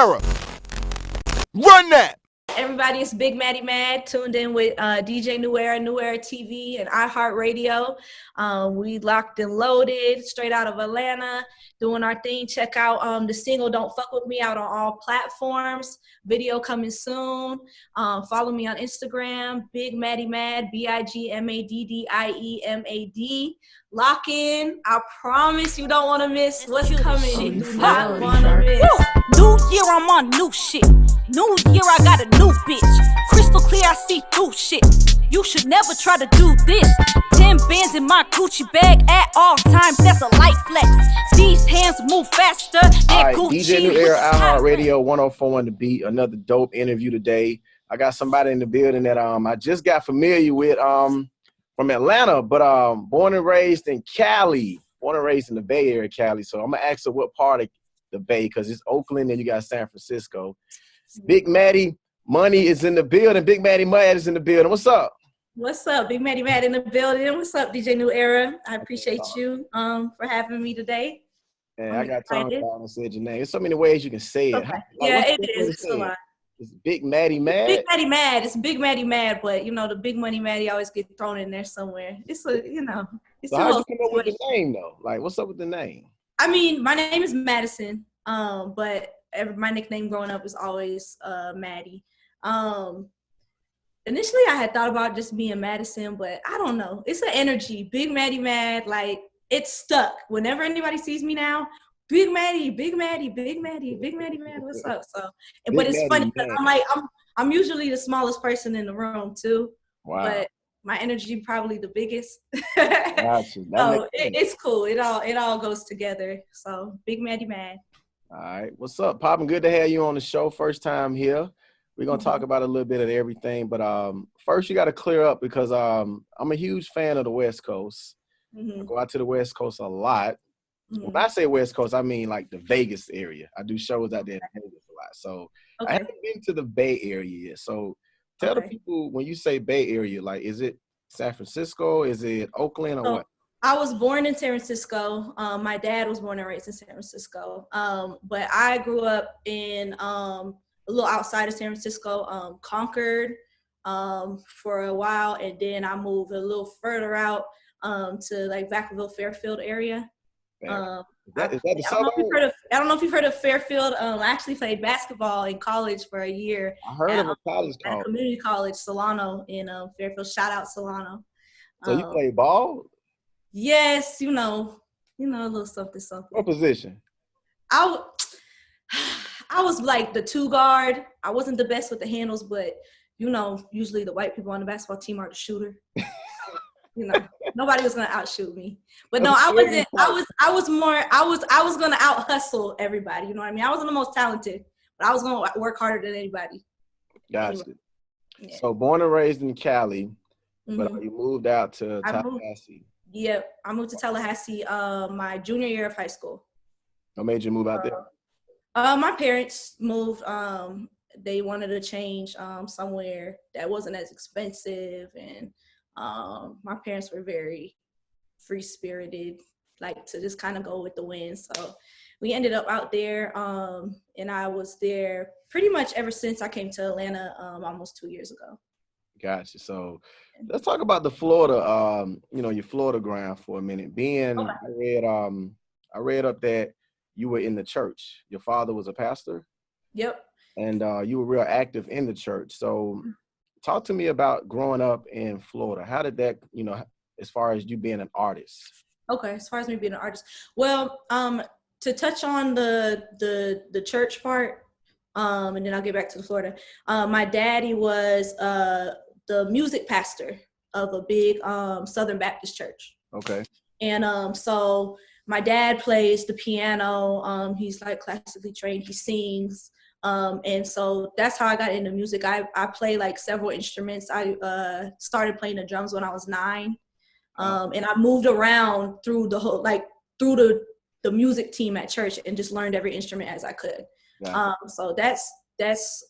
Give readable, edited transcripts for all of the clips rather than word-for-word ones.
Era. Run that. Everybody, it's Big Maddie Mad, tuned in with DJ NewEraTV and iHeartRadio. We locked and loaded, straight out of Atlanta, doing our thing. Check out the single "Don't Fuck With Me" out on all platforms. Video coming soon. Follow me on Instagram, Big Maddie Mad, BigMaddieMad. Lock in. I promise you don't want to miss what's coming. You do not want to miss. New year, I'm on new shit. New year, I got a new bitch. Crystal clear, I see through shit. You should never try to do this. 10 bands in my Gucci bag at all times. That's a light flex. These hands move faster than Gucci. DJ New Era, iHeartRadio, 104.1 The Beat. Another dope interview today. I got somebody in the building that I just got familiar with from Atlanta, but born and raised in Cali. Born and raised in the Bay Area, Cali. So I'm gonna ask her what part of the Bay, because it's Oakland and you got San Francisco. Big Maddie Money is in the building. Big Maddie Mad is in the building. What's up? What's up? Big Maddie Mad in the building. What's up, DJ New Era? I appreciate you for having me today. Yeah, I got tongue down and said your name. There's so many ways you can say it. Okay. Yeah, it is. It's a lot. It's Big Maddie Mad. Big Maddie Mad. It's Big Maddie Mad, but you know the Big Money Maddie always get thrown in there somewhere. It's a It's so how'd you come up with the name though? Like, what's up with the name? I mean, my name is Madison. But my nickname growing up was always Maddie. Initially, I had thought about just being Madison, but I don't know. It's an energy. Big Maddie Mad, like it's stuck. Whenever anybody sees me now, Big Maddie, Big Maddie, Big Maddie, Big Maddie Mad. What's up? So, but it's funny because I'm usually the smallest person in the room too. Wow. But my energy probably the biggest. Gotcha. So it's cool. It all goes together. So Big Maddie Mad. All right. What's up, Poppin'? Good to have you on the show. First time here. We're going to talk about a little bit of everything. But first, you got to clear up because I'm a huge fan of the West Coast. I go out to the West Coast a lot. When I say West Coast, I mean like the Vegas area. I do shows out there in Vegas a lot. So I haven't been to the Bay Area yet. So tell the people, when you say Bay Area, like, is it San Francisco? Is it Oakland or what? I was born in San Francisco. My dad was born and raised in San Francisco. But I grew up in a little outside of San Francisco, Concord for a while. And then I moved a little further out to like Vacaville, Fairfield area. Is that the suburb? I don't know if you've heard of Fairfield. I actually played basketball in college for a year. I heard of a college at a community college, Solano, in Fairfield. Shoutouts, Solano. So you play ball? Yes, a little something. What position? I was like the 2 guard. I wasn't the best with the handles, but usually the white people on the basketball team are the shooter. Nobody was gonna outshoot me. But no, I wasn't. I was gonna out hustle everybody. You know what I mean? I wasn't the most talented, but I was gonna work harder than anybody. Gotcha. Anyway. Yeah. So born and raised in Cali, but you moved out to Tallahassee. Yep, I moved to Tallahassee my junior year of high school. What made you move out there? My parents moved. They wanted to change somewhere that wasn't as expensive, and my parents were very free-spirited, like to just kind of go with the wind. So we ended up out there, and I was there pretty much ever since I came to Atlanta almost 2 years ago. Gotcha. So let's talk about the Florida, your Florida ground for a minute. I read up that you were in the church. Your father was a pastor? Yep. And you were real active in the church. So talk to me about growing up in Florida. How did that, as far as you being an artist? Okay, as far as me being an artist. Well, to touch on the church part, and then I'll get back to the Florida. My daddy was the music pastor of a big Southern Baptist church. Okay. And so my dad plays the piano. He's like classically trained. He sings. And so that's how I got into music. I play like several instruments. I started playing the drums when I was 9. And I moved around through the whole, through the music team at church and just learned every instrument as I could. Yeah. So that's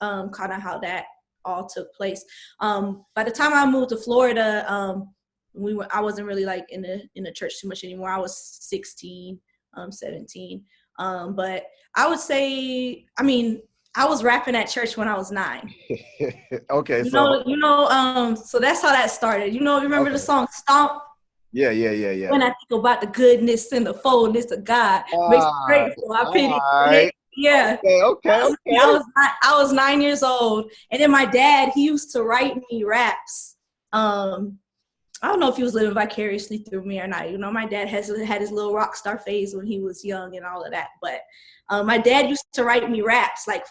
kind of how that all took place. By the time I moved to Florida, I wasn't really like in the church too much anymore. I was 16, 17. But I would say, I was rapping at church when I was 9. Okay, So that's how that started. Remember the song Stomp? Yeah. When I think about the goodness and the fullness of God, makes me grateful. I pity. Right. Yeah. Okay. I was 9 years old, and then my dad, he used to write me raps. I don't know if he was living vicariously through me or not. My dad had his little rock star phase when he was young and all of that. But my dad used to write me raps, like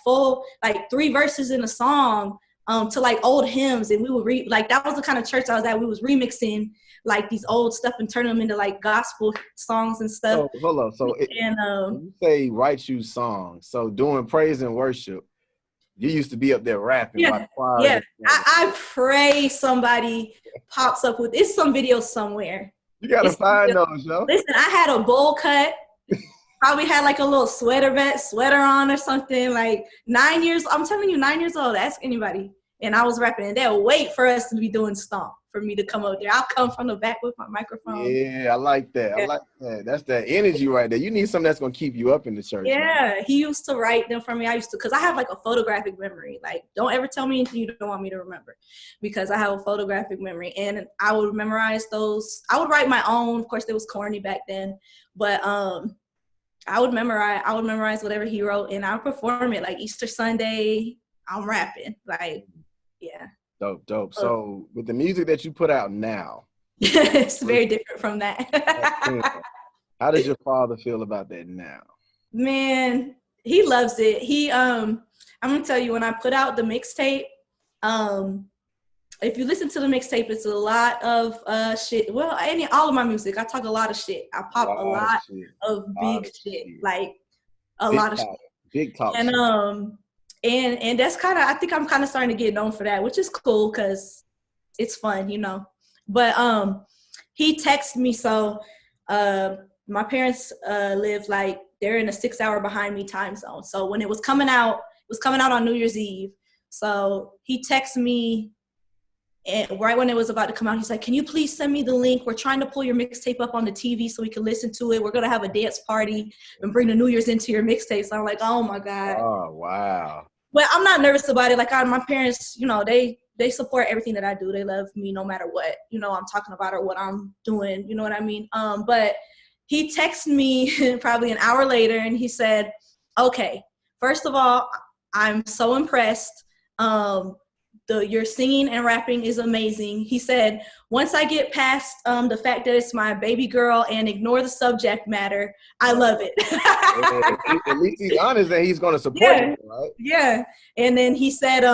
3 verses in a song, to like old hymns, and we would that was the kind of church I was at. We was remixing like these old stuff and turning them into like gospel songs and stuff. So hold on. So when you say write you songs, so doing praise and worship, you used to be up there rapping. Yeah. I pray somebody pops up with it's some video somewhere. You gotta find those, yo. Listen, I had a bowl cut. Probably had like a little sweater on or something. Like 9 years. I'm telling you, 9 years old. Ask anybody. And I was rapping, and they'll wait for us to be doing stomp for me to come up there. I'll come from the back with my microphone. Yeah, I like that. Yeah. I like that. That's that energy right there. You need something that's gonna keep you up in the church. Yeah, man. he used to write them for me. Because I have like a photographic memory. Like, don't ever tell me anything you don't want me to remember, because I have a photographic memory, and I would memorize those. I would write my own. Of course, it was corny back then, but I would memorize whatever he wrote, and I would perform it like Easter Sunday. I'm rapping, like, yeah. Dope. So with the music that you put out now, it's very different from that. how does your father feel about that now? Man, he loves it. I'm gonna tell you, when I put out the mixtape, if you listen to the mixtape, it's a lot of shit. Well, all of my music, I talk a lot of shit. I pop a lot of big shit, like a lot of shit. Big talk. And that's kind of, I think I'm kind of starting to get known for that, which is cool because it's fun, But he texted me, so my parents live like, they're in a 6-hour behind me time zone. So when it was coming out on New Year's Eve. So he texted me, and right when it was about to come out, he's like, can you please send me the link? We're trying to pull your mixtape up on the TV so we can listen to it. We're going to have a dance party and bring the New Year's into your mixtape. So I'm like, oh my God. Oh, wow. But I'm not nervous about it. Like, my parents, they support everything that I do. They love me no matter what, I'm talking about or what I'm doing. You know what I mean? But he texted me probably an hour later, and he said, okay, first of all, I'm so impressed. Your singing and rapping is amazing. He said, once I get past the fact that it's my baby girl and ignore the subject matter, I love it. At least he's honest that he's going to support you, right? Yeah. And then he said,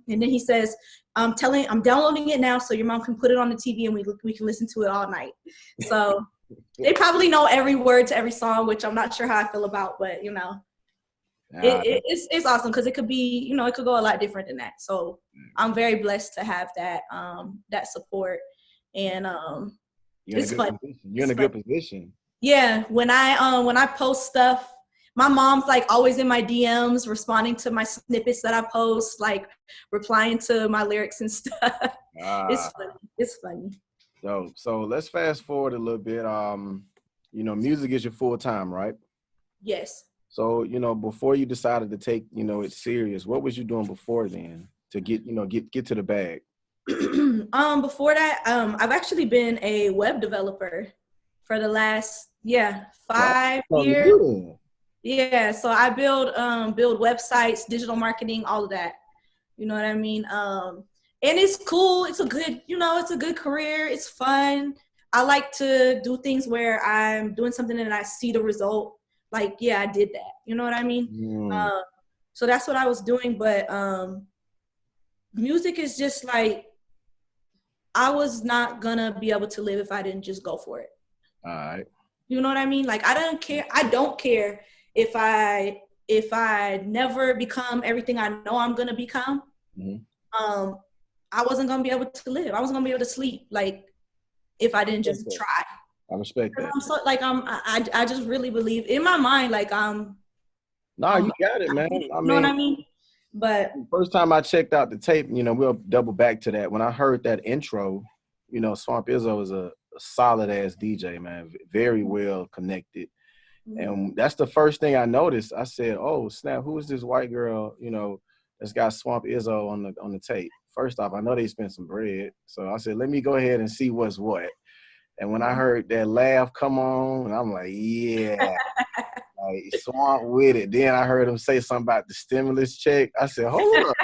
he says, I'm downloading it now so your mom can put it on the TV and we can listen to it all night. So they probably know every word to every song, which I'm not sure how I feel about, but it's awesome because it could be, it could go a lot different than that. So I'm very blessed to have that that support, and it's fun. You're in a good position. Yeah, when I post stuff, my mom's like always in my DMs, responding to my snippets that I post, like replying to my lyrics and stuff. It's funny. So let's fast forward a little bit. Music is your full time, right? Yes. So, before you decided to take, it serious, what was you doing before then to get to the bag? Before that, I've actually been a web developer for the last, 5 years. Good. Yeah. So I build websites, digital marketing, all of that. You know what I mean? And it's cool. It's a good, it's a good career. It's fun. I like to do things where I'm doing something and I see the result. Like, yeah, I did that. You know what I mean? So that's what I was doing. But music is just like, I was not going to be able to live if I didn't just go for it. All right. You know what I mean? Like, I don't care if I never become everything I know I'm going to become. Mm-hmm. I wasn't going to be able to live. I wasn't going to be able to sleep, like, if I didn't just try. I respect that. I'm so, like, I just really believe in my mind, like, you got it, man. You know what I mean? But first time I checked out the tape, we'll double back to that. When I heard that intro, Swamp Izzo is a solid ass DJ, man. Very well connected. And that's the first thing I noticed. I said, "Oh snap! Who is this white girl? You know, that's got Swamp Izzo on the tape." First off, I know they spent some bread, so I said, "Let me go ahead and see what's what." And when I heard that laugh come on, I'm like, "Yeah, like Swamp with it." Then I heard him say something about the stimulus check. I said, "Hold up."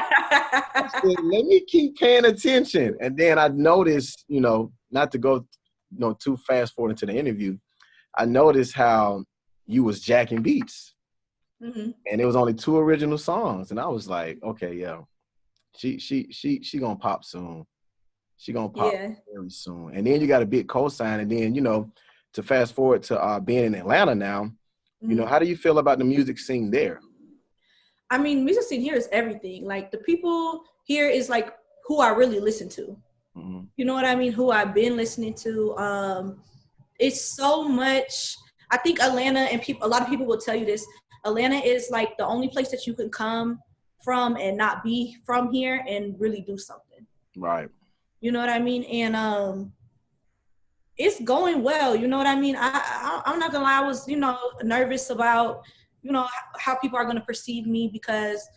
I said, let me keep paying attention. And then I noticed, not to go, too fast forward into the interview, I noticed how you was jacking beats. And it was only 2 original songs. And I was like, okay, yeah, she gonna pop soon. She gonna pop very soon. And then you got a big cosign. And then, to fast forward to being in Atlanta now, how do you feel about the music scene there? I mean, music scene here is everything. Like, the people here is like who I really listen to. You know what I mean? Who I've been listening to. It's so much. I think Atlanta, and a lot of people will tell you this, Atlanta is like the only place that you can come from and not be from here and really do something. Right. You know what I mean? And it's going well. You know what I mean? I'm not gonna lie. I was, nervous about, how people are gonna perceive me, because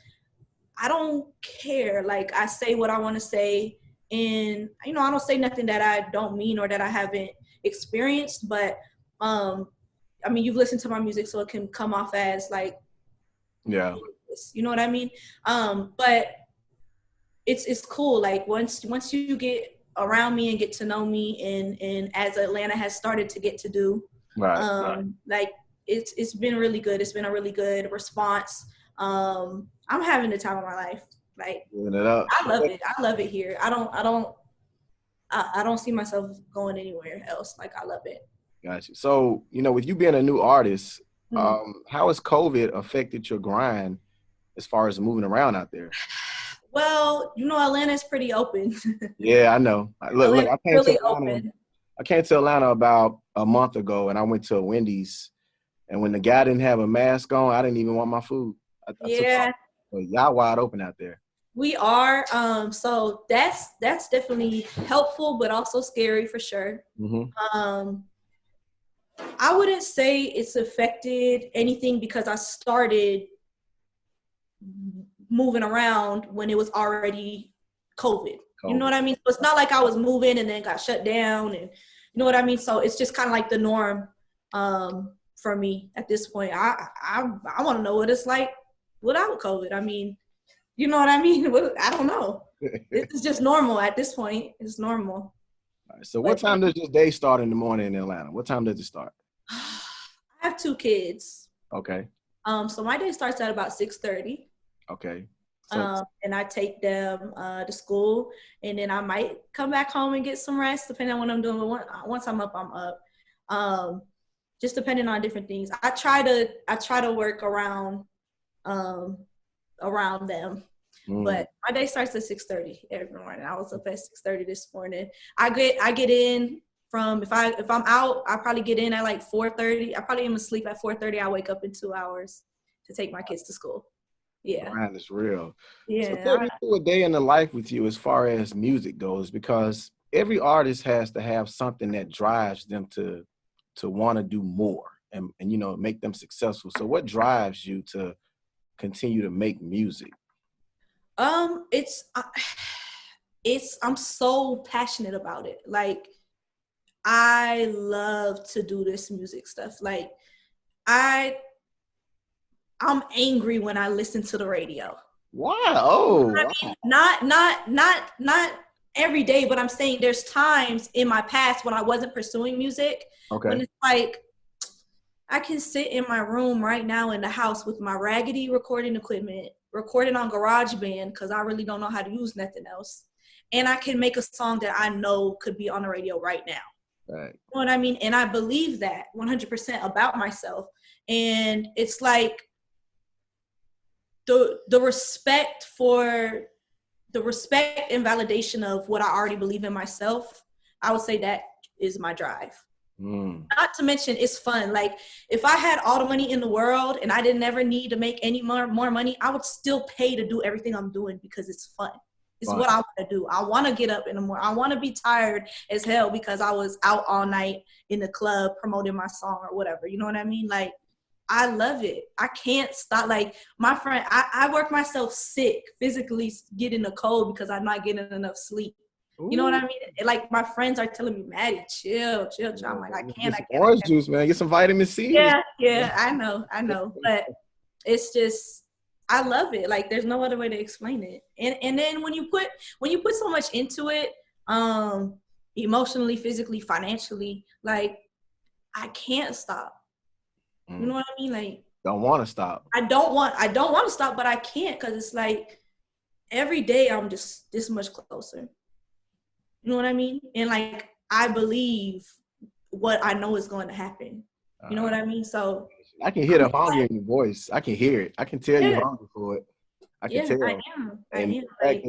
I don't care. Like, I say what I want to say, and I don't say nothing that I don't mean or that I haven't experienced. But I mean, you've listened to my music, so it can come off as like, yeah, you know what I mean? But it's cool. Like, once you get around me and get to know me, and as Atlanta has started to get to do, right. Like, it's been really good. It's been a really good response. I'm having the time of my life. Like, I love it. I love it here. I don't see myself going anywhere else. Like, I love it. Gotcha. So, with you being a new artist, how has COVID affected your grind as far as moving around out there? Well, Atlanta's pretty open. Yeah, I know. Look, I came to Atlanta about a month ago, and I went to a Wendy's, and when the guy didn't have a mask on, I didn't even want my food. Yeah. So y'all wide open out there. We are. So that's definitely helpful, but also scary for sure. I wouldn't say it's affected anything, because I started moving around when it was already COVID. You know what I mean? So it's not like I was moving and then got shut down, and you know what I mean? So it's just kind of like the norm for me at this point. I want to know what it's like without COVID. I mean, you know what I mean? I don't know. It's just normal at this point. It's normal. All right, so what time does your day start in the morning in Atlanta? What time does it start? I have 2 kids. Okay. So my day starts at about 6:30. Okay. And I take them to school, and then I might come back home and get some rest, depending on what I'm doing. But once I'm up, I'm up. Just depending on different things. I try to work around them. But my day starts at 6:30 every morning. I was up at 6:30 this morning. I get in from, if I'm out, I probably get in at like 4:30. I probably am asleep at 4:30. I wake up in 2 hours to take my kids to school. Yeah. Man, it's real. Yeah. So take me through a day in the life with you as far as music goes, because every artist has to have something that drives them to want to do more and make them successful. So what drives you to continue to make music? I'm so passionate about it. Like, I love to do this music stuff. Like, I'm angry when I listen to the radio. Wow. I mean, not every day, but I'm saying there's times in my past when I wasn't pursuing music. Okay. When it's like, I can sit in my room right now in the house with my raggedy recording equipment, recording on GarageBand, because I really don't know how to use nothing else. And I can make a song that I know could be on the radio right now. Right. You know what I mean? And I believe that 100% about myself. And it's like the respect and validation of what I already believe in myself, I would say that is my drive. Not to mention, it's fun. Like, if I had all the money in the world and I didn't ever need to make any more money, I would still pay to do everything I'm doing, because it's fun. It's what I want to do. I want to get up in the morning. I want to be tired as hell because I was out all night in the club promoting my song or whatever. You know what I mean? Like, I love it. I can't stop. Like my friend, I work myself sick physically getting a cold because I'm not getting enough sleep. Ooh. You know what I mean? Like my friends are telling me, Maddie, chill. I'm like, I Get can't. some orange juice, man. Get some vitamin C. Yeah, I know. But it's just, I love it. Like there's no other way to explain it. And then when you put so much into it, emotionally, physically, financially, like I can't stop. You know what I mean? Like don't want to stop. I don't want to stop, but I can't because it's like every day I'm just this much closer. You know what I mean? And like I believe what I know is going to happen. You know what I mean? So I can hear the hunger in your voice. I can hear it. I can tell you're hungry for it. I can tell. I am. And the fact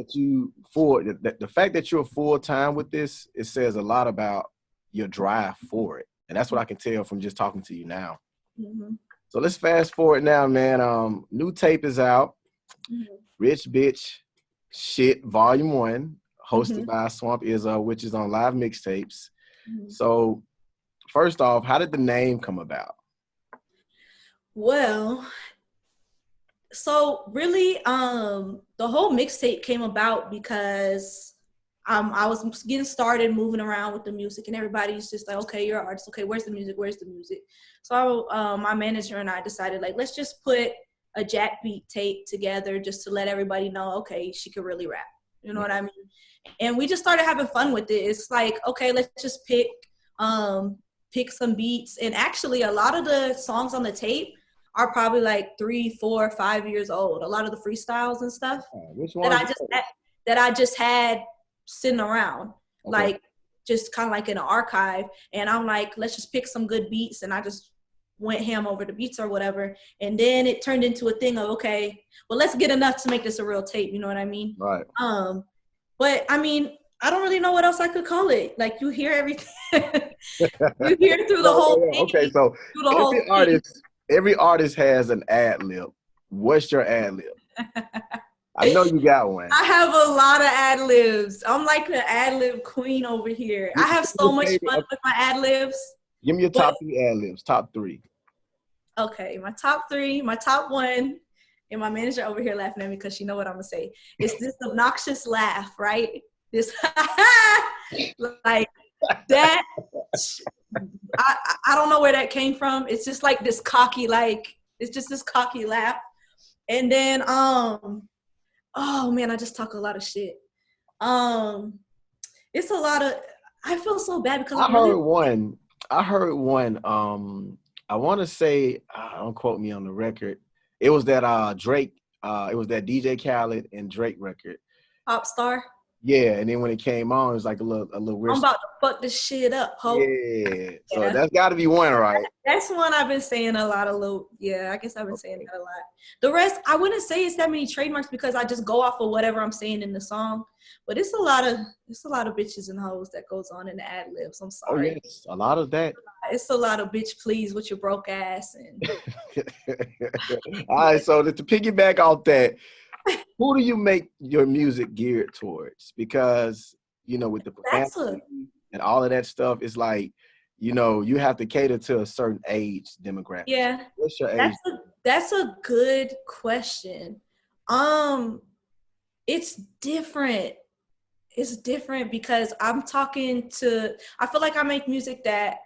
that the fact that you're full time with this, it says a lot about your drive for it. And that's what I can tell from just talking to you now. Mm-hmm. So let's fast forward now, man. New tape is out. Mm-hmm. Rich Bitch Shit Volume 1, hosted by Swamp Izzo, which is on Live Mixtapes. Mm-hmm. So first off, how did the name come about? Well, so really, the whole mixtape came about because I was getting started moving around with the music, and everybody's just like, okay, you're an artist. Okay, where's the music? Where's the music? So my manager and I decided, like, let's just put a jack beat tape together just to let everybody know, okay, she could really rap. You know what I mean? And we just started having fun with it. It's like, okay, let's just pick some beats. And actually, a lot of the songs on the tape are probably like 3, 4, 5 years old. A lot of the freestyles and stuff that I just had sitting around, like just kind of like in an archive. And I'm like, let's just pick some good beats. And I just went ham over the beats or whatever. And then it turned into a thing of, okay, well, let's get enough to make this a real tape. You know what I mean? Right. But I mean, I don't really know what else I could call it. Like you hear everything. You hear through the whole thing. Okay, so every artist has an ad lib. What's your ad lib? I know you got one. I have a lot of ad libs. I'm like the ad lib queen over here. I have so much fun with my ad libs. Give me your top 3 ad libs. Top 3. Okay, my top 3, my top 1, and my manager over here laughing at me because she know what I'm gonna say. It's this obnoxious laugh, right? This like that. I don't know where that came from. It's just like this cocky, it's just this cocky laugh. And then oh man, I just talk a lot of shit. It's a lot of, I feel so bad because I heard one. I want to say, don't quote me on the record. It was that Drake. It was that DJ Khaled and Drake record. Pop Star. Yeah, and then when it came on, it was like a little weird. I'm about to fuck this shit up, ho. Yeah, so that's got to be one, right? That's one I've been saying a lot of yeah, I guess I've been saying that a lot. The rest, I wouldn't say it's that many trademarks because I just go off of whatever I'm saying in the song. But it's a lot of bitches and hoes that goes on in the ad libs. I'm sorry. Oh yes, a lot of that. It's a lot of bitch please with your broke ass and. All right, so to piggyback off that, who do you make your music geared towards? Because, you know, with the propaganda and all of that stuff, it's like, you know, you have to cater to a certain age demographic. Yeah. What's your age? That's a good question. It's different. It's different because I feel like I make music that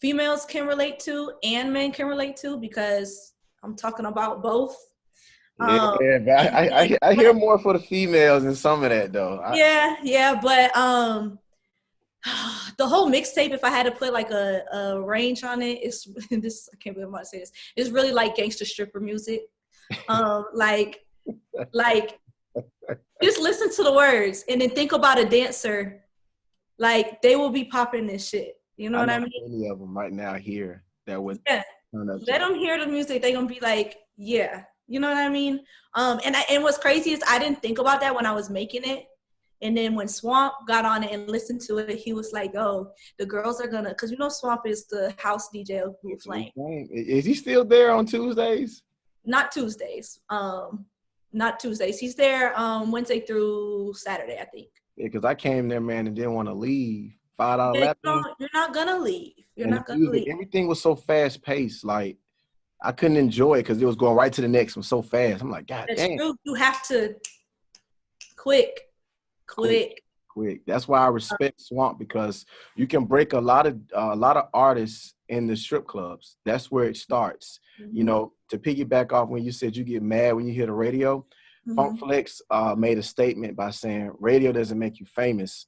females can relate to and men can relate to because I'm talking about both. Yeah, but I hear more for the females than some of that though. But the whole mixtape, if I had to put like a range on it, it's this. I can't believe I'm about to say this. It's really like gangster stripper music. Like just listen to the words and then think about a dancer. Like they will be popping this shit. You know what I mean? Any of them right now here that would. Yeah. Let them hear the music. They gonna be like, yeah. You know what I mean? And what's crazy is I didn't think about that when I was making it. And then when Swamp got on it and listened to it, he was like, oh, the girls are gonna, because you know Swamp is the house DJ of Blue Flame. Is he still there on Tuesdays? Not Tuesdays. Not Tuesdays. He's there Wednesday through Saturday, I think. Yeah, because I came there, man, and didn't want to leave. $5 lap. You're not gonna leave. You're not gonna leave. Everything was so fast paced. Like, I couldn't enjoy it because it was going right to the next one so fast. I'm like, God That's damn. true. You have to quick. That's why I respect Swamp, because you can break a lot of artists in the strip clubs. That's where it starts. Mm-hmm. You know, to piggyback off when you said you get mad when you hear the radio, Mm-hmm. Funk Flex made a statement by saying radio doesn't make you famous.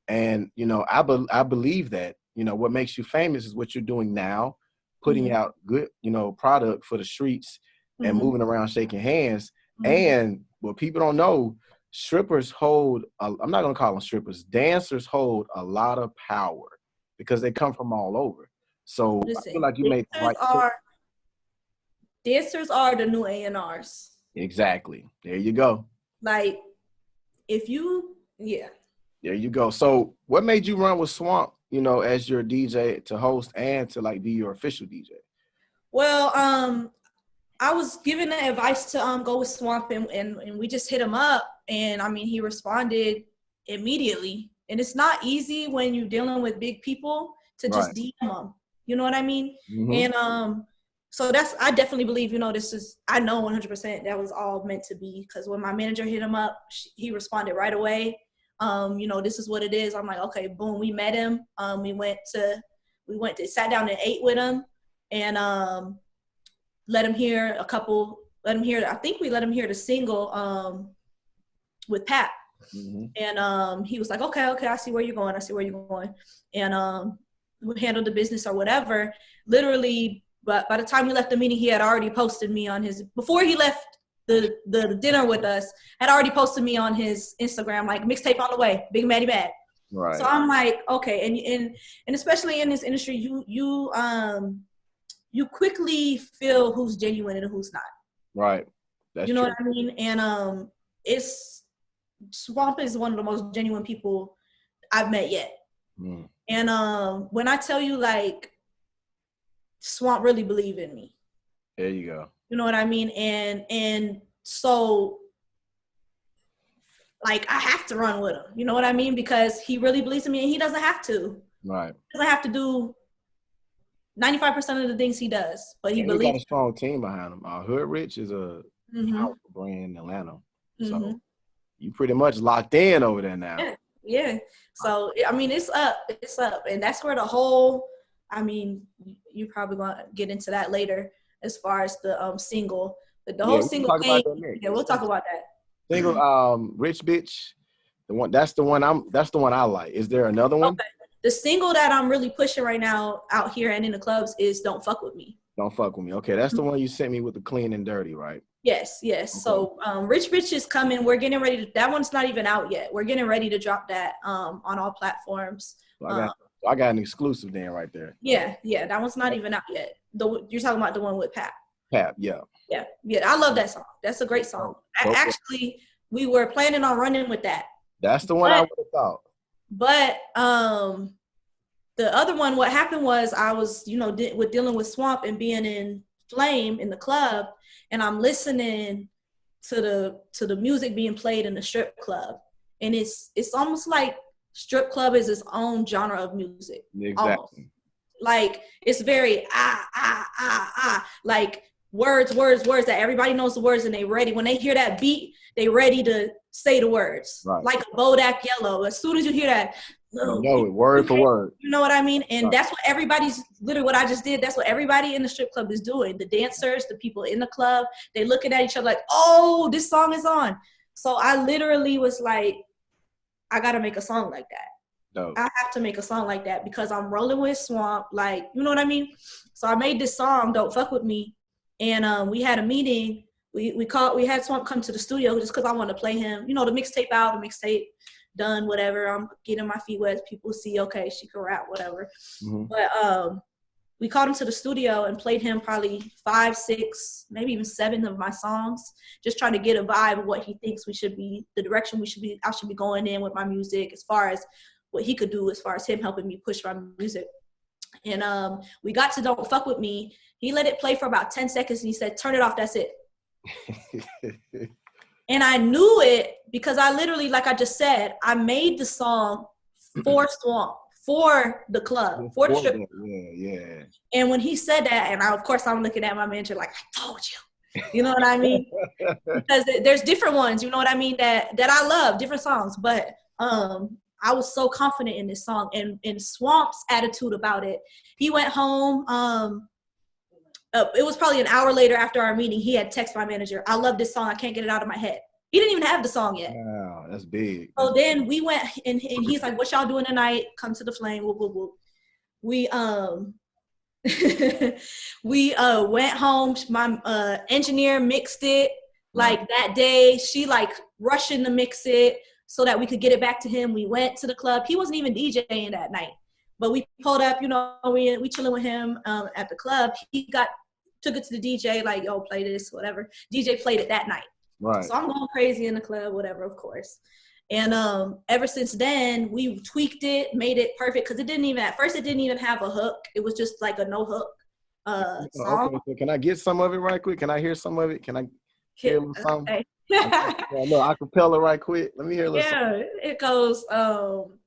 And, you know, I believe that, you know, what makes you famous is what you're doing now, putting Mm-hmm. out good, you know, product for the streets and Mm-hmm. moving around shaking hands. Mm-hmm. And what people don't know, strippers hold, I'm not going to call them strippers, dancers hold a lot of power because they come from all over. So Listen, I feel like you made the right dancers are the new A&Rs. Exactly. There you go. Like, there you go. So what made you run with Swamp, you know, as your DJ to host and to like be your official DJ? Well, I was given the advice to go with Swamp, and we just hit him up, and I mean, he responded immediately. And it's not easy when you're dealing with big people to just DM them. You know what I mean? Mm-hmm. And so I definitely believe, you know, I know 100% that was all meant to be, because when my manager hit him up, he responded right away. You know, this is what it is. I'm like, okay, boom. We met him. We went to sat down and ate with him, and let him hear I think we let him hear the single with Pat. Mm-hmm. And he was like, okay, I see where you're going. And we handled the business or whatever. Literally, but by the time we left the meeting, he had already posted me on his, before he left the dinner with us, had already posted me on his Instagram, like, mixtape on the way, Big Maddie Mad. Right. So I'm like, okay, and especially in this industry, you quickly feel who's genuine and who's not. Right. That's you know true. what I mean? And Swamp is one of the most genuine people I've met yet. Mm. And when I tell you, like, Swamp really believe in me. There you go. You know what I mean? And so, like, I have to run with him. You know what I mean? Because he really believes in me, and he doesn't have to. Right. He doesn't have to do 95% of the things he does, but he believes. He got a strong team behind him. Hoodrich is a powerful brand in Atlanta. So you pretty much locked in over there now. Yeah. So, I mean, it's up. And that's where the whole, I mean, you probably going to get into that later as far as the single. But the whole single thing, we'll talk about that. Single, Rich Bitch, that's the one I like. Is there another one? Okay. The single that I'm really pushing right now out here and in the clubs is Don't Fuck With Me. Don't Fuck With Me. Okay, that's the one you sent me with the clean and dirty, right? Yes. Okay. So Rich Bitch is coming. We're getting ready to, that one's not even out yet. We're getting ready to drop that on all platforms. So I got an exclusive then right there. Yeah, that one's not even out yet. You're talking about the one with Pat. Yeah. I love that song. That's a great song. Actually, we were planning on running with that. That's the one I would have thought. But the other one, what happened was I was, dealing with Swamp and being in Flame in the club, and I'm listening to the music being played in the strip club, and it's almost like strip club is its own genre of music. Exactly. Almost. Like, it's very like words that everybody knows the words, and they ready. When they hear that beat, they ready to say the words. Right. Like a Bodak Yellow. As soon as you hear that, you know it word for word. You know what I mean? And that's what everybody's, literally what I just did, that's what everybody in the strip club is doing. The dancers, the people in the club, they looking at each other like, oh, this song is on. So I literally was like, I got to make a song like that. No. I have to make a song like that because I'm rolling with Swamp. Like, you know what I mean? So I made this song, Don't Fuck With Me. And we had a meeting. We had Swamp come to the studio just because I wanted to play him, the mixtape out, the mixtape done, whatever. I'm getting my feet wet. People see, okay, she can rap, whatever. Mm-hmm. But we called him to the studio and played him probably 5, 6, maybe even 7 of my songs, just trying to get a vibe of what he thinks the direction I should be going in with my music, as far as what he could do, as far as him helping me push my music. And we got to Don't Fuck With Me. He let it play for about 10 seconds and he said, turn it off, that's it. And I knew it because I literally, like I just said, I made the song for Swamp, for the club, for the strip. Yeah. And when he said that, and of course I'm looking at my manager like, I told you. You know what I mean? Because there's different ones, you know what I mean, that I love, different songs. But I was so confident in this song, and Swamp's attitude about it. He went home. It was probably an hour later after our meeting. He had texted my manager, I love this song. I can't get it out of my head. He didn't even have the song yet. Wow, that's big. So then we went, and he's like, what y'all doing tonight? Come to the flame. Whoop, whoop, whoop. We we went home. My engineer mixed it like that day. She like rushing to mix it so that we could get it back to him. We went to the club. He wasn't even DJing that night, but we pulled up, you know, we chilling with him at the club. He took it to the DJ, like, yo, play this, whatever. DJ played it that night. Right. So I'm going crazy in the club, whatever, of course. And ever since then, we tweaked it, made it perfect, because at first it didn't even have a hook. It was just like a no hook song. Okay, so can I get some of it right quick? Can I hear some of it? Can I hear a little something? Okay. No, acapella right quick. Let me hear a little something. It goes,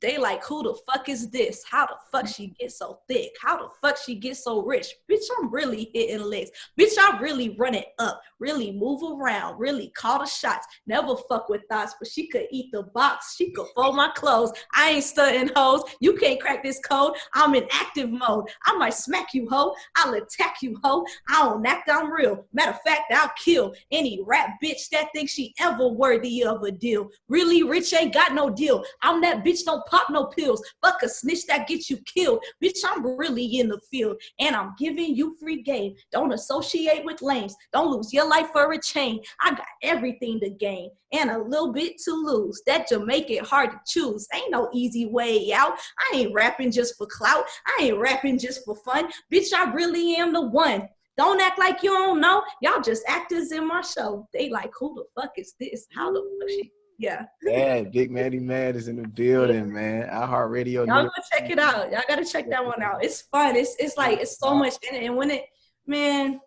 they like, who the fuck is this? How the fuck she get so thick? How the fuck she get so rich? Bitch, I'm really hitting licks. Bitch, I really run it up. Really move around. Really call the shots. Never fuck with thoughts, but she could eat the box. She could fold my clothes. I ain't stunting hoes. You can't crack this code. I'm in active mode. I might smack you, hoe. I'll attack you, hoe. I don't act, I'm real. Matter of fact, I'll kill any rap bitch that thinks she ever worthy of a deal. Really rich ain't got no deal. I'm that bitch, don't pop no pills. Fuck a snitch that gets you killed. Bitch, I'm really in the field, and I'm giving you free game. Don't associate with lames. Don't lose your life for a chain. I got everything to gain and a little bit to lose. That just make it hard to choose. Ain't no easy way out. I ain't rapping just for clout. I ain't rapping just for fun. Bitch, I really am the one. Don't act like you don't know. Y'all just actors in my show. They like, who the fuck is this? How the fuck she? Yeah. Yeah, Big Maddie Mad is in the building, man. iHeartRadio. Y'all go check it out. Y'all gotta check that one out. It's fun. It's like, it's so much in it. And when man,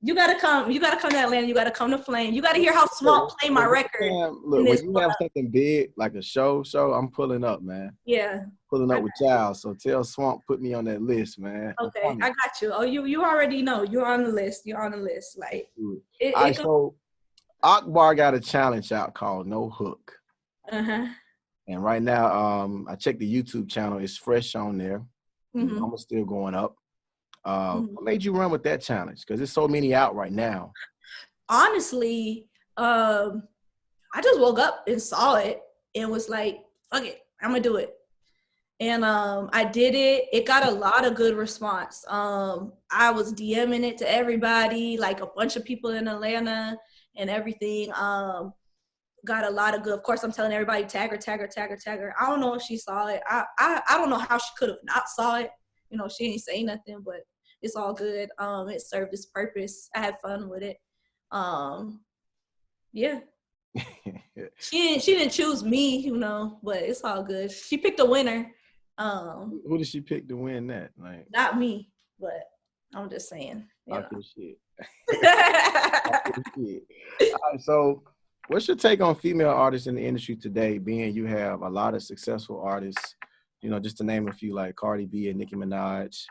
you gotta come. You gotta come to Atlanta. You gotta come to Flame. You gotta hear how Swamp play my record. Look, when you have something big like a show, I'm pulling up, man. Yeah. Pulling up with y'all. So tell Swamp, put me on that list, man. Okay, I got you. Oh, you already know. You're on the list. You're on the list. Like, all right, so Akbar got a challenge out called No Hook. Uh-huh. And right now, I checked the YouTube channel. It's fresh on there. Mm-hmm. I'm still going up. What made you run with that challenge? Because there's so many out right now. Honestly, I just woke up and saw it and was like, fuck it, I'm gonna do it. And I did it. It got a lot of good response. I was DMing it to everybody, like a bunch of people in Atlanta and everything. Got a lot of good. Of course, I'm telling everybody, tag her. I don't know if she saw it. I don't know how she could have not saw it. You know, she ain't say nothing, but it's all good. It served its purpose. I had fun with it. Yeah. She didn't choose me, you know, but it's all good. She picked a winner. Who did she pick to win that? Like, not me, but I'm just saying. Shit. All right, so what's your take on female artists in the industry today, being you have a lot of successful artists, you know, just to name a few, like Cardi B and Nicki Minaj,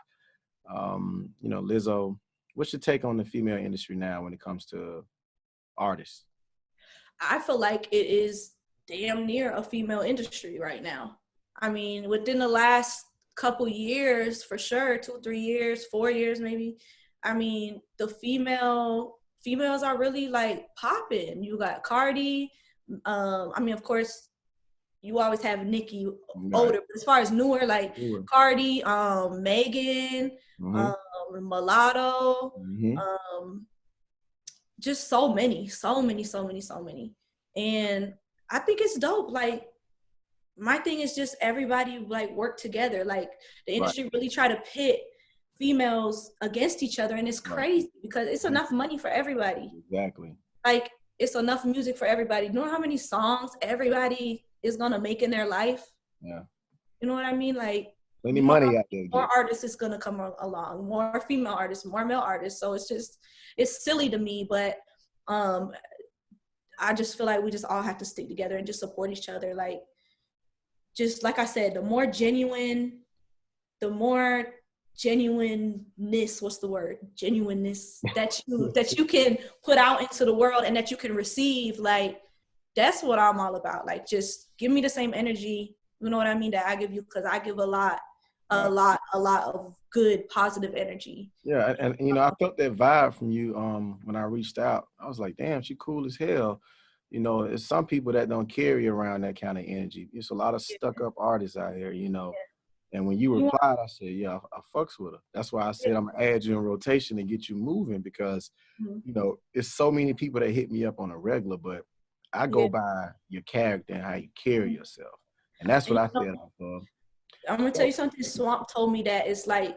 you know, Lizzo. What's your take on the female industry now when it comes to artists? I feel like it is damn near a female industry right now. I mean, within the last couple years, for sure, 2, 3 years, 4 years maybe, I mean, the females are really like popping. You got Cardi. I mean, of course, you always have Nicki older, but as far as newer, like Cardi, Megan, Mulatto, just so many. And I think it's dope. Like, my thing is just everybody like work together. Like, the industry really try to pit females against each other, and it's crazy because it's enough money for everybody. Exactly. Like, it's enough music for everybody. You know how many songs everybody is gonna make in their life? Yeah. You know what I mean? Like, plenty money out there. More artists is gonna come along, more female artists, more male artists. So it's silly to me, but I just feel like we just all have to stick together and just support each other. Like, just like I said, the more genuine the more genuineness, what's the word? Genuineness that you can put out into the world and that you can receive, like, that's what I'm all about. Like, just give me the same energy, you know what I mean, that I give you, because I give a lot of good, positive energy. Yeah, and you know, I felt that vibe from you when I reached out. I was like, damn, she cool as hell. You know, it's some people that don't carry around that kind of energy. There's a lot of stuck up artists out here, you know. And when you replied, I said, yeah, I fucks with her. That's why I said I'm gonna add you in rotation and get you moving, because you know, it's so many people that hit me up on a regular, but I go by your character and how you carry yourself. And that's what I said off of. I'm gonna tell you something. Swamp told me that it's like,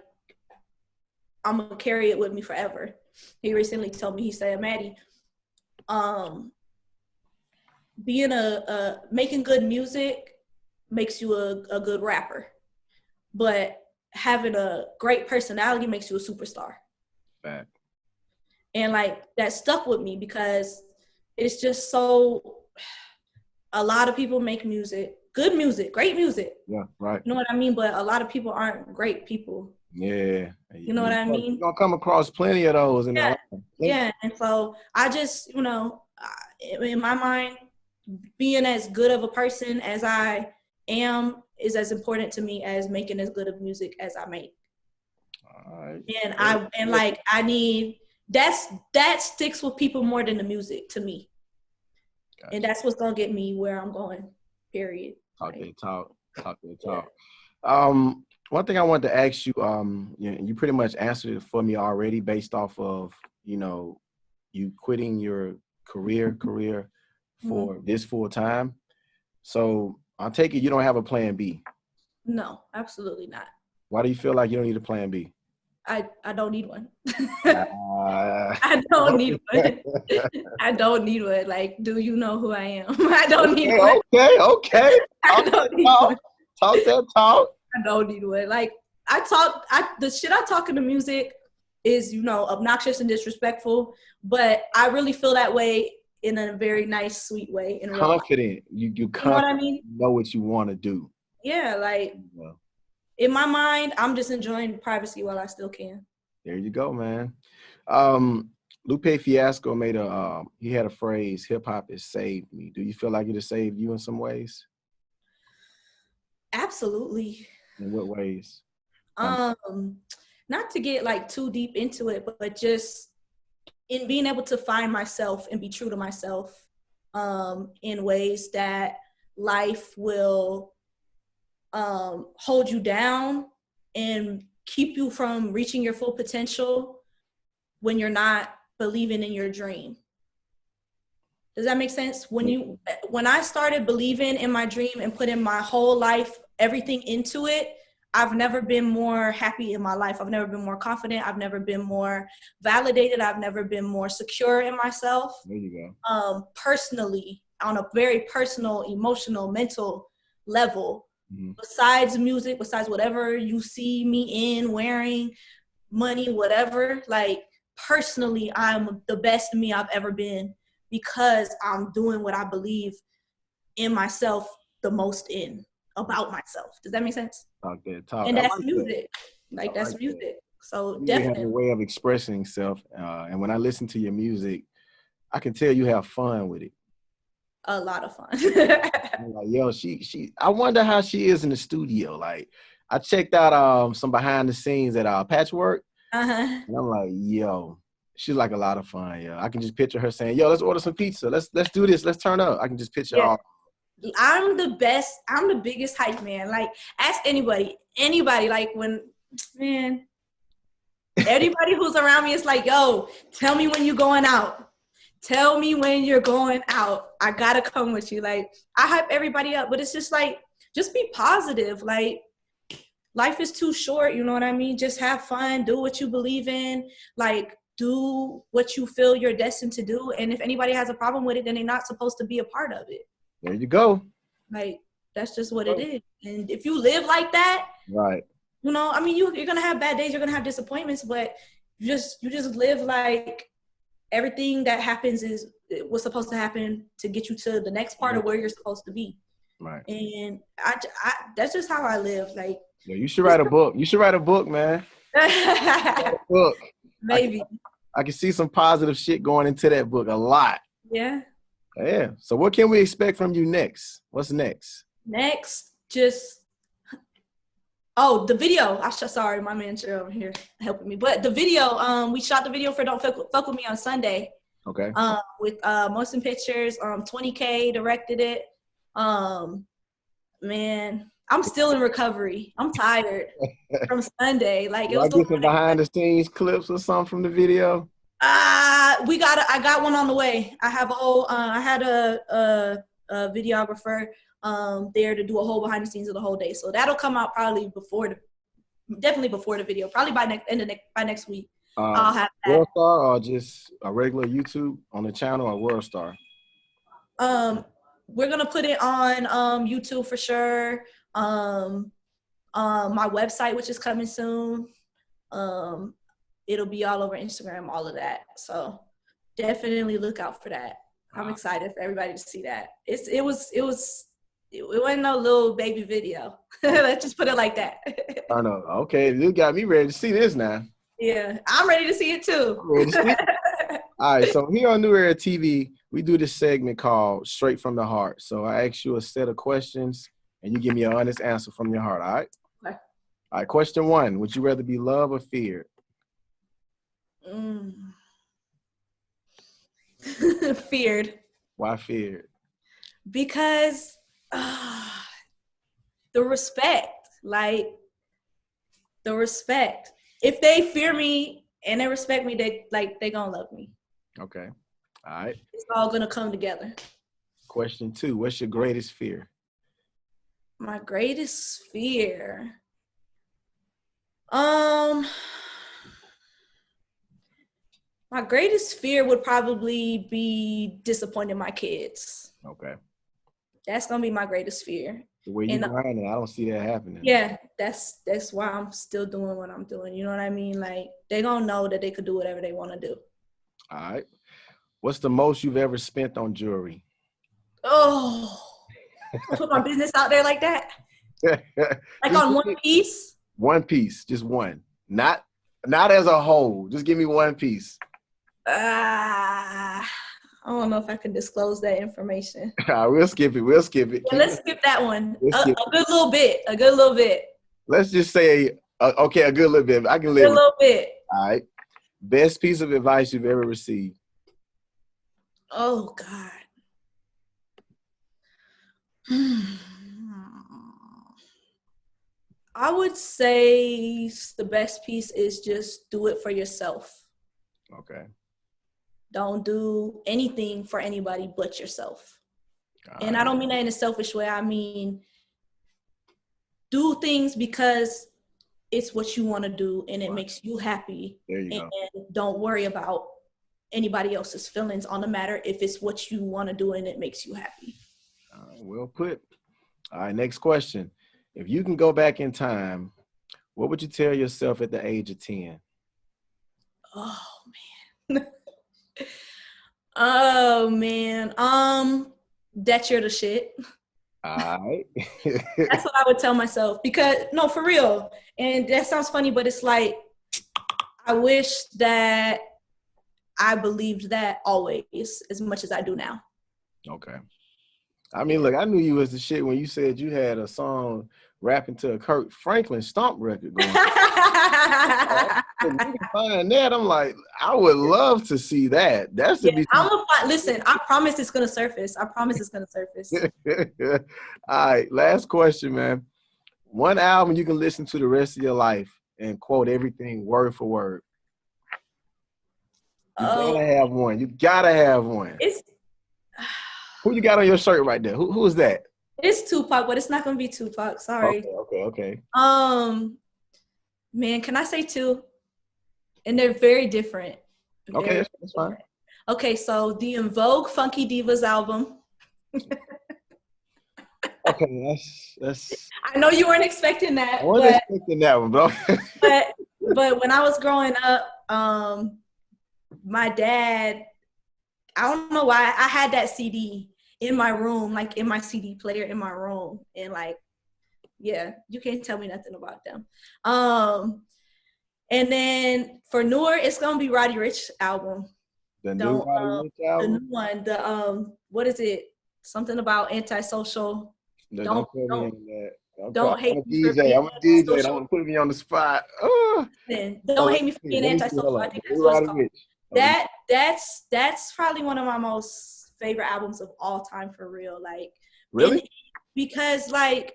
I'm gonna carry it with me forever. He recently told me, he said, Maddie, being making good music makes you a good rapper, but having a great personality makes you a superstar. Fact. And like, that stuck with me, because it's just so, a lot of people make music, good music, great music. Yeah, right. You know what I mean? But a lot of people aren't great people. Yeah. You know what I mean? You're gonna come across plenty of those. Yeah. And so I just, you know, in my mind, being as good of a person as I am is as important to me as making as good of music as I make. All right. And I need, that sticks with people more than the music to me. Gotcha. And that's what's gonna get me where I'm going, period. Talk. One thing I wanted to ask you, you pretty much answered it for me already, based off of, you know, you quitting your career for this full time. So I'll take it you don't have a plan B. No, absolutely not. Why do you feel like you don't need a plan B? I don't need one. I don't need one. I don't need one. Like, do you know who I am? I don't need one. Okay. I don't need one. Talk that talk. I don't need one. Like, the shit I talk in the music is, you know, obnoxious and disrespectful, but I really feel that way in a very nice, sweet way. Confident. You know what I mean? Know what you want to do. Yeah, like, in my mind, I'm just enjoying privacy while I still can. There you go, man. Lupe Fiasco he had a phrase, hip hop has saved me. Do you feel like it has saved you in some ways? Absolutely. In what ways? Not to get like too deep into it, but just in being able to find myself and be true to myself, in ways that life will hold you down and keep you from reaching your full potential when you're not believing in your dream. Does that make sense? When I started believing in my dream and putting my whole life, everything into it, I've never been more happy in my life. I've never been more confident. I've never been more validated. I've never been more secure in myself. There you go. Personally, on a very personal, emotional, mental level. Besides music, besides whatever you see me in, wearing, money, whatever, like, personally, I'm the best me I've ever been, because I'm doing what I believe in myself the most in, about myself. Does that make sense? Talk. And that's music. Like, that's music. That. So you definitely have a way of expressing yourself. And when I listen to your music, I can tell you have fun with it. A lot of fun. I'm like, yo, she I wonder how she is in the studio. Like, I checked out some behind the scenes at Patchwork. And I'm like, yo, she's like a lot of fun. Yeah, I can just picture her saying, yo, let's order some pizza. Let's do this. Let's turn up. I can just picture all. I'm the best. I'm the biggest hype man. Like, ask anybody, like, anybody who's around me is like, yo, tell me when you're going out. Tell me when you're going out. I gotta come with you. Like, I hype everybody up, but it's just like, just be positive. Like, life is too short, you know what I mean? Just have fun, do what you believe in, like, do what you feel you're destined to do. And if anybody has a problem with it, then they're not supposed to be a part of it. There you go. Like, that's just what it is. And if you live like that, right, you know, I mean, you're gonna have bad days, you're gonna have disappointments, but you just live like everything that happens was supposed to happen to get you to the next part of where you're supposed to be. Right. And I that's just how I live. Like, Yeah, you should write a book. You should write a book, man. Write a book. maybe. I can see some positive shit going into that book a lot. Yeah. Yeah. So what can we expect from you next? What's next? Next, just the video. Sorry, my manager over here helping me. But the video, we shot the video for Don't Fuck With Me on Sunday. Okay. With motion pictures. 20K directed it. Man, I'm still in recovery. I'm tired from Sunday. Like, it was I get some behind the scenes clips or something from the video. I got one on the way. I have a whole I had a videographer there to do a whole behind the scenes of the whole day. So that'll come out probably definitely before the video. Probably by next week. I'll have that. World Star or just a regular YouTube on the channel or World Star? We're gonna put it on YouTube for sure. My website, which is coming soon. It'll be all over Instagram, all of that. So definitely look out for that. I'm excited for everybody to see that. It wasn't no little baby video. Let's just put it like that. I know. Okay, you got me ready to see this now. Yeah, I'm ready to see it too. All right, so here on NewEraTV, we do this segment called Straight from the Heart. So I ask you a set of questions, and you give me an honest answer from your heart, all right? Okay. All right, question 1. Would you rather be loved or feared? Feared. Why feared? Because the respect. If they fear me and they respect me, they gonna love me. Okay. All right. It's all gonna come together. Question 2. What's your greatest fear? My greatest fear. My greatest fear would probably be disappointing my kids. Okay. That's gonna be my greatest fear. The way you're grinding, I don't see that happening. Yeah, that's why I'm still doing what I'm doing. You know what I mean? Like, they gonna know that they could do whatever they want to do. All right. What's the most you've ever spent on jewelry? Oh, I put my business out there like that. Like on one piece. One piece, just one. Not as a whole. Just give me one piece. I don't know if I can disclose that information. We'll skip it. Yeah, let's skip that one. A good little bit. Let's just say, okay, a good little bit. I can live. A little bit. All right. Best piece of advice you've ever received? Oh, God. I would say the best piece is just do it for yourself. Okay. Don't do anything for anybody but yourself. And I don't mean that in a selfish way. I mean, do things because it's what you want to do and it makes you happy. There you go. And don't worry about anybody else's feelings on the matter if it's what you want to do and it makes you happy. Well put. All right, next question. If you can go back in time, what would you tell yourself at the age of 10? Oh, man. Oh, man. That you're the shit. All right. That's what I would tell myself. Because, no, for real. And that sounds funny, but it's like, I wish that I believed that always as much as I do now. Okay. I mean, look, I knew you was the shit when you said you had a song rapping to a Kirk Franklin stomp record going on. You can find that. I'm like, I would love to see that. That's the listen, I promise it's gonna surface. All right, last question, man. One album you can listen to the rest of your life and quote everything word for word. You gotta have one. Who you got on your shirt right there? Who is that? It's Tupac, but it's not gonna be Tupac. Sorry. Okay. Man, can I say two? And they're very different. Okay, that's fine. Okay, so the En Vogue Funky Divas album. Okay, that's. I know you weren't expecting that. I wasn't expecting that one, bro. but when I was growing up, my dad, I don't know why, I had that CD. in my room, like in my CD player in my room. And like, yeah, you can't tell me nothing about them. And then for newer, it's gonna be Roddy Ricch album. The new Roddy Ricch album? The new one, what is it? Something about antisocial. Don't put me in that. Don't hate me for DJ. being I'm a DJ. antisocial. Don't put me on the spot. Don't hate me for being antisocial. I think that's what it's called. That's probably one of my most favorite albums of all time, for real. Like, really? Because like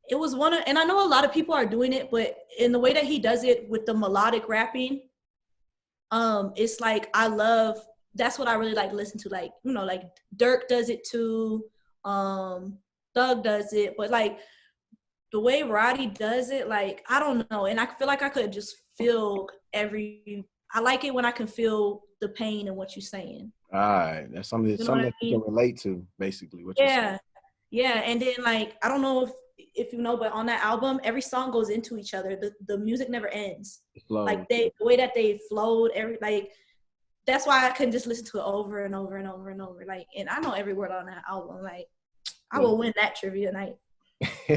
it was one of, and I know a lot of people are doing it, but in the way that he does it with the melodic rapping, it's like that's what I really like to listen to. Like, you know, like Dirk does it too, Thug does it, but like the way Roddy does it, like, I don't know. And I feel like I could just feel I like it when I can feel the pain in what you're saying. All right. That's something, you know that you can relate to, basically. What you're saying. Yeah. And then like, I don't know if you know, but on that album, every song goes into each other. The music never ends. Like the way that they flowed, that's why I couldn't just listen to it over and over and over and over. Like, and I know every word on that album. Like, I will win that trivia night. All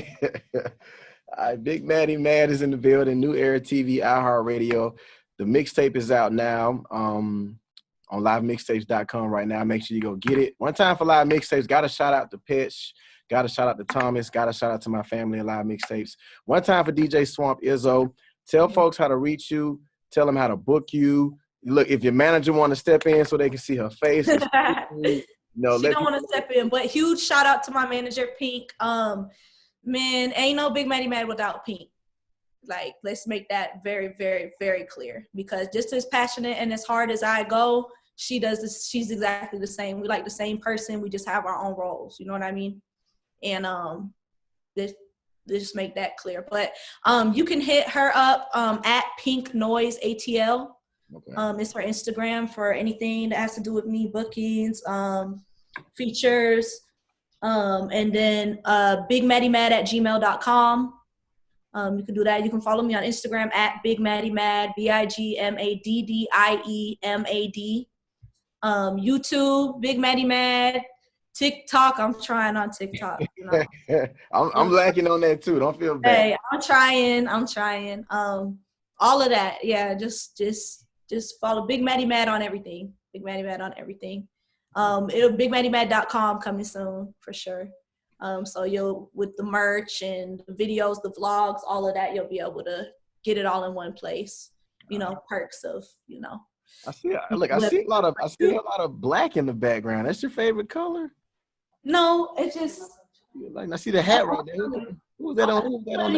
right, Big Maddie Mad is in the building. NewEraTV, iHeartRadio. The mixtape is out now on livemixtapes.com right now. Make sure you go get it. One time for live mixtapes, got to shout out to Pitch. Got to shout out to Thomas. Got to shout out to my family at Live Mixtapes. One time for DJ Swamp Izzo. Tell folks how to reach you. Tell them how to book you. Look, if your manager want to step in so they can see her face. No, she don't want to step in. But huge shout out to my manager, Pink. Man, ain't no Big Maddie Mad without Pink. Like, let's make that very, very, very clear. Because just as passionate and as hard as I go, she does this. She's exactly the same. We like the same person. We just have our own roles. You know what I mean? And let's just make that clear. But you can hit her up at Pink Noise ATL. Okay. It's her Instagram for anything that has to do with me, bookings, features, and then bigmaddiemad@gmail.com. You can do that. You can follow me on Instagram at Big Maddie Mad, BigMaddieMad. YouTube, Big Maddie Mad. TikTok, I'm trying on TikTok. You know? I'm lacking on that too. Don't feel bad. Hey, I'm trying. All of that. Yeah, just follow Big Maddie Mad on everything. Big Maddie Mad on everything. It'll BigMaddieMad.com coming soon for sure. So you'll, with the merch and the videos, the vlogs, all of that, you'll be able to get it all in one place. You know, perks of, you know. I see a lot of black in the background. That's your favorite color? No, it's just like, I see the hat right there. Who's that on the hat?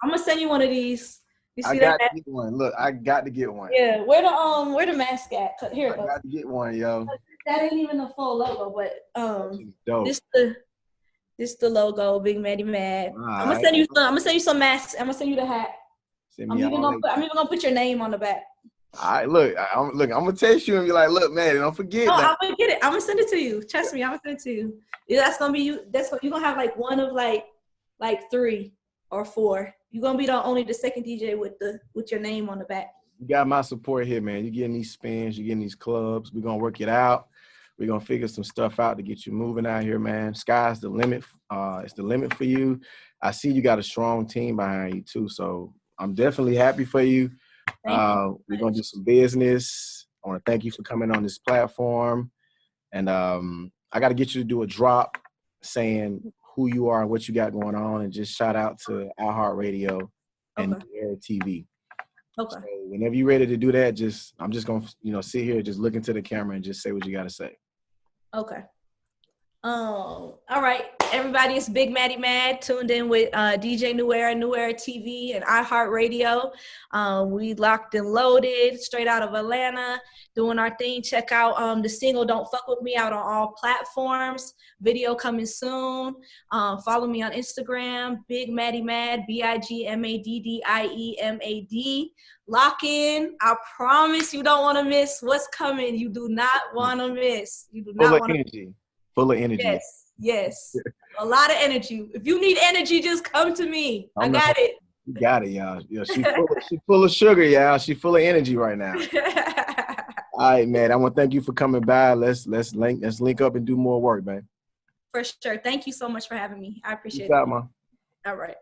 I'm gonna send you one of these. You see I got to get one. Look, I got to get one. Yeah, where the mask at? Here it goes. I got to get one, yo. That ain't even the full logo, but this the logo, Big Maddie Mad. I'm gonna send you some masks. I'm gonna send you the hat. I'm even gonna put your name on the back. All right, look, I'm gonna text you and be like, look, man, don't forget. I'm gonna get it. I'm gonna send it to you. Trust me, I'm gonna send it to you. Yeah, that's gonna be you. You're gonna have like one of like 3 or 4. You're gonna be the second DJ with your name on the back. You got my support here, man. You're getting these spins, you're getting these clubs. We're gonna work it out. We're gonna figure some stuff out to get you moving out here, man. Sky's the limit. It's the limit for you. I see you got a strong team behind you too, so I'm definitely happy for you. We're gonna do some business. I want to thank you for coming on this platform, and I got to get you to do a drop saying who you are and what you got going on, and just shout out to iHeartRadio and NewEraTV. Okay. So whenever you're ready to do that, I'm just gonna sit here, just look into the camera, and just say what you got to say. Okay. All right, everybody, it's Big Maddie Mad, tuned in with DJ NewEraTV, and iHeartRadio. We locked and loaded, straight out of Atlanta, doing our thing. Check out the single Don't Fuck With Me out on all platforms. Video coming soon. Follow me on Instagram, Big Maddie Mad, BigMaddieMad. Lock in. I promise you don't want to miss what's coming. You do not want to miss. You do not want to miss. Full of energy. Yes. A lot of energy. If you need energy, just come to me. I got it. You got it, y'all. She full of sugar, y'all. She full of energy right now. All right, man. I want to thank you for coming by. Let's link up and do more work, man. For sure. Thank you so much for having me. I appreciate Peace out, it. man. All right.